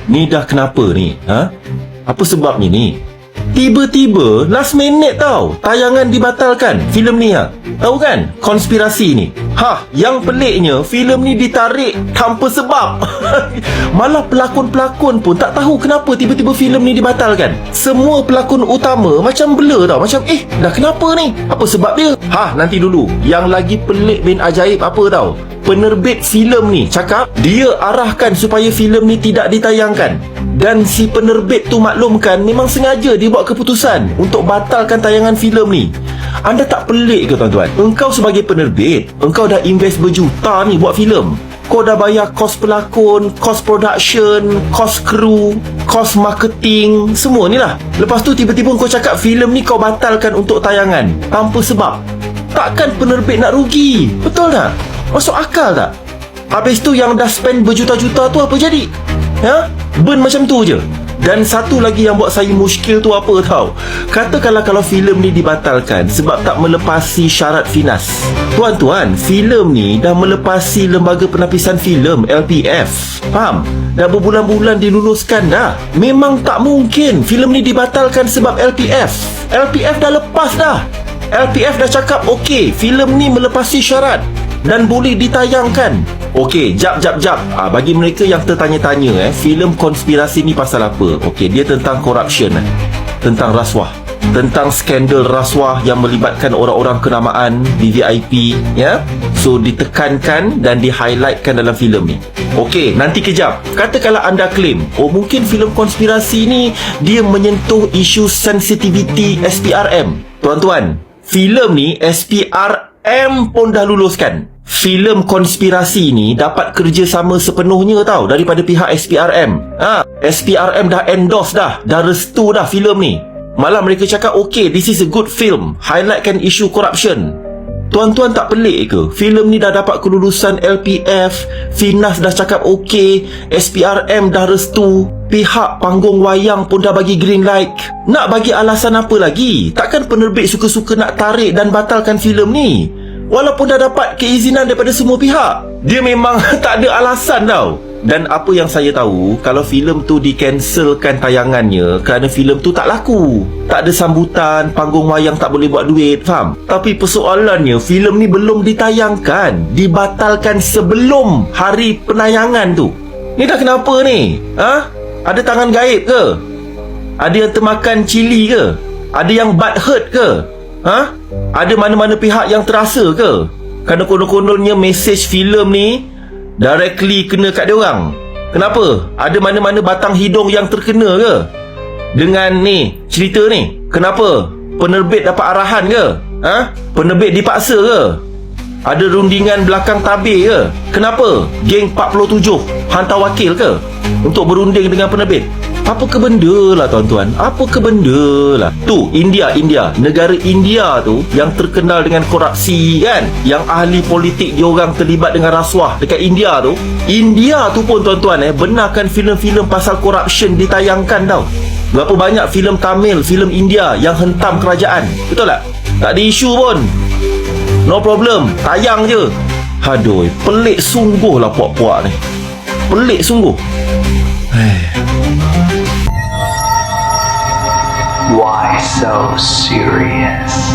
Ni dah kenapa ni? Apa sebabnya ni? Tiba-tiba last minute tau tayangan dibatalkan filem ni Tahu kan konspirasi ni? Yang peliknya filem ni ditarik tanpa sebab. Malah pelakon-pelakon pun tak tahu kenapa tiba-tiba filem ni dibatalkan. Semua pelakon utama macam blur tau. Macam dah kenapa ni? Apa sebab dia? Nanti dulu. Yang lagi pelik bin ajaib apa tau? Penerbit filem ni cakap dia arahkan supaya filem ni tidak ditayangkan. Dan si penerbit tu maklumkan memang sengaja dia buat keputusan untuk batalkan tayangan filem ni. Anda tak pelik ke tuan-tuan? Engkau sebagai penerbit, engkau dah invest berjuta ni buat filem. Kau dah bayar kos pelakon, kos production, kos kru, kos marketing, semua ni lah. Lepas tu tiba-tiba kau cakap filem ni kau batalkan untuk tayangan tanpa sebab. Takkan penerbit nak rugi? Betul tak? Masuk akal tak? Habis tu yang dah spend berjuta-juta tu apa jadi? Burn macam tu je. Dan satu lagi yang buat saya muskil tu apa tahu? Katakanlah kalau filem ni dibatalkan sebab tak melepasi syarat FINAS. Tuan-tuan, filem ni dah melepasi Lembaga Penapisan Filem LPF. Faham? Dah berbulan-bulan diluluskan dah. Memang tak mungkin filem ni dibatalkan sebab LPF. LPF dah lepas dah. LPF dah cakap okey, filem ni melepasi syarat dan boleh ditayangkan. Okey, jap. Bagi mereka yang tertanya-tanya filem konspirasi ni pasal apa? Okey, dia tentang corruption, tentang rasuah, tentang skandal rasuah yang melibatkan orang-orang kenamaan, VVIP, So ditekankan dan di-highlightkan dalam filem ni. Okey, nanti kejap. Katakanlah anda claim, mungkin filem konspirasi ni dia menyentuh isu sensitivity SPRM. Tuan-tuan, filem ni SPRM pun dah luluskan. Filem konspirasi ni dapat kerjasama sepenuhnya tau daripada pihak SPRM. SPRM dah endorse dah restu dah filem ni. Malah mereka cakap okay, this is a good film, highlightkan isu corruption. Tuan-tuan tak pelik ke? Filem ni dah dapat kelulusan LPF, FINAS dah cakap okay, SPRM dah restu, pihak panggung wayang pun dah bagi green light. Nak bagi alasan apa lagi? Takkan penerbit suka-suka nak tarik dan batalkan filem ni? Walaupun dah dapat keizinan daripada semua pihak. Dia memang tak ada alasan tau. Dan apa yang saya tahu, kalau filem tu di-cancelkan tayangannya kerana filem tu tak laku, tak ada sambutan, panggung wayang tak boleh buat duit, faham? Tapi persoalannya, filem ni belum ditayangkan, dibatalkan sebelum hari penayangan tu. Ni dah kenapa ni? Ada tangan gaib ke? Ada yang termakan cili ke? Ada yang butt hurt ke? Ada mana-mana pihak yang terasa ke? Kerana konon-kononnya mesej filem ni directly kena kat dia orang. Kenapa? Ada mana-mana batang hidung yang terkena ke dengan ni cerita ni? Kenapa? Penerbit dapat arahan ke? Penerbit dipaksa ke? Ada rundingan belakang tabir ke? Kenapa? Geng 47 hantar wakil ke untuk berunding dengan penerbit? Apa ke benda lah tuan-tuan? Apa ke benda lah? Tu India, negara India tu yang terkenal dengan korupsi kan, yang ahli politik diorang terlibat dengan rasuah dekat India tu. India tu pun tuan-tuan benarkan filem-filem pasal corruption ditayangkan tau. Berapa banyak filem Tamil, filem India yang hentam kerajaan. Betul tak? Tak ada isu pun. No problem, tayang je. Aduh, pelik sungguh lah puak-puak ni. Pelik sungguh. Why so serious?